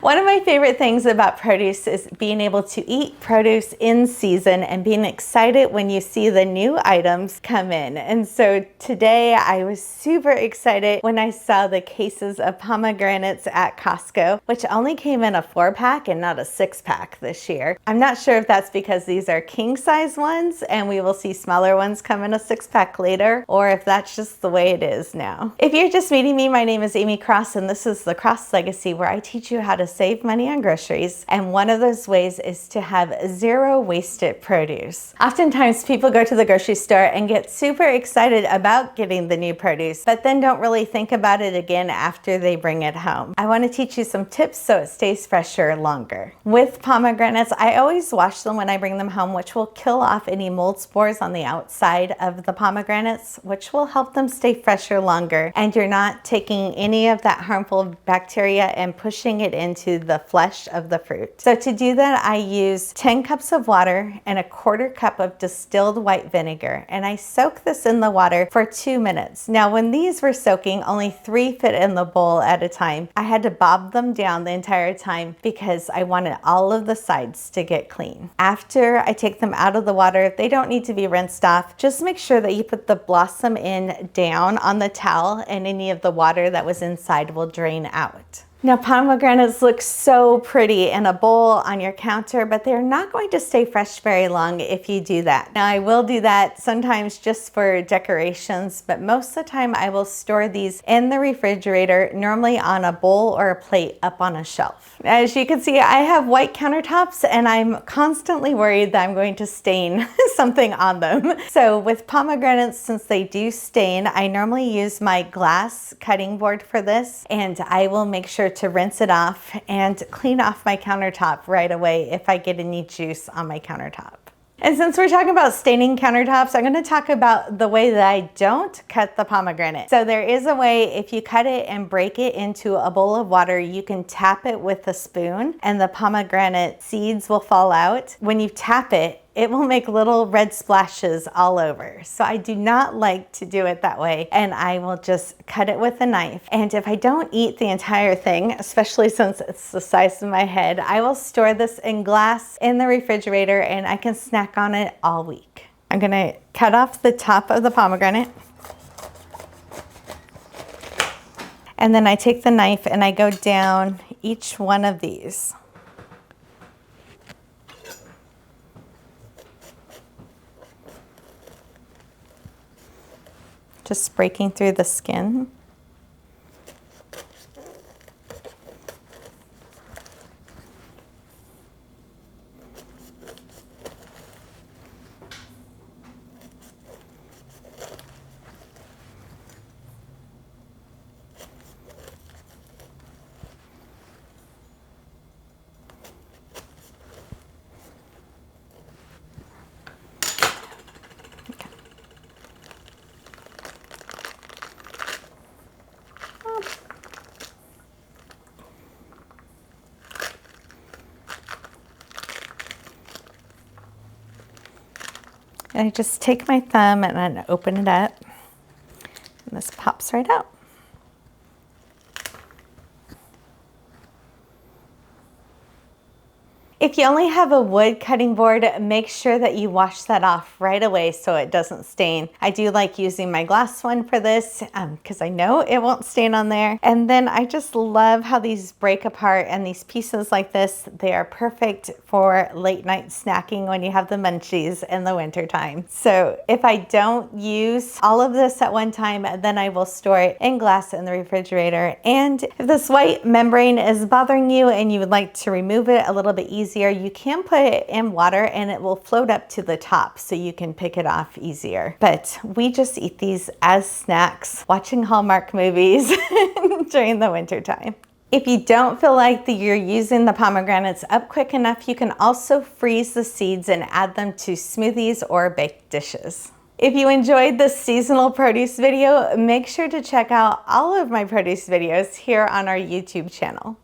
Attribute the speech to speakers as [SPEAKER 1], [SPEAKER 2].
[SPEAKER 1] One of my favorite things about produce is being able to eat produce in season and being excited when you see the new items come in. And so today I was super excited when I saw the cases of pomegranates at Costco, which only came in a 4-pack and not a 6-pack this year. I'm not sure if that's because these are king size ones and we will see smaller ones come in a 6-pack later, or if that's just the way it is now. If you're just meeting me, my name is Amy Cross and this is the Cross Legacy, where I teach you how to save money on groceries, and one of those ways is to have zero wasted produce. Oftentimes people go to the grocery store and get super excited about getting the new produce, but then don't really think about it again after they bring it home. I want to teach you some tips so it stays fresher longer. With pomegranates, I always wash them when I bring them home, which will kill off any mold spores on the outside of the pomegranates, which will help them stay fresher longer, and you're not taking any of that harmful bacteria and pushing it into the flesh of the fruit. So to do that, I use 10 cups of water and a 1/4 cup of distilled white vinegar, and I soak this in the water for 2 minutes. Now when these were soaking, only 3 fit in the bowl at a time. I had to bob them down the entire time because I wanted all of the sides to get clean. After I take them out of the water, they don't need to be rinsed off. Just make sure that you put the blossom in down on the towel, and any of the water that was inside will drain out. Now pomegranates look so pretty in a bowl on your counter, but they're not going to stay fresh very long if you do that. Now I will do that sometimes just for decorations, but most of the time I will store these in the refrigerator, normally on a bowl or a plate up on a shelf. As you can see, I have white countertops and I'm constantly worried that I'm going to stain something on them. So with pomegranates, since they do stain, I normally use my glass cutting board for this, and I will make sure to rinse it off and clean off my countertop right away if I get any juice on my countertop. And since we're talking about staining countertops, I'm going to talk about the way that I don't cut the pomegranate. So there is a way, if you cut it and break it into a bowl of water, you can tap it with a spoon and the pomegranate seeds will fall out. When you tap it, it will make little red splashes all over. So I do not like to do it that way, and I will just cut it with a knife. And if I don't eat the entire thing, especially since it's the size of my head, I will store this in glass in the refrigerator and I can snack on it all week. I'm gonna cut off the top of the pomegranate. And then I take the knife and I go down each one of these. Just breaking through the skin. And I just take my thumb and then open it up, and this pops right out. If you only have a wood cutting board, make sure that you wash that off right away so it doesn't stain. I do like using my glass one for this because I know it won't stain on there. And then I just love how these break apart, and these pieces like this, they are perfect for late night snacking when you have the munchies in the winter time. So if I don't use all of this at one time, then I will store it in glass in the refrigerator. And if this white membrane is bothering you and you would like to remove it a little bit easier, you can put it in water and it will float up to the top so you can pick it off easier. But we just eat these as snacks, watching Hallmark movies during the winter time. If you don't feel like you're using the pomegranates up quick enough, you can also freeze the seeds and add them to smoothies or baked dishes. If you enjoyed this seasonal produce video, make sure to check out all of my produce videos here on our YouTube channel.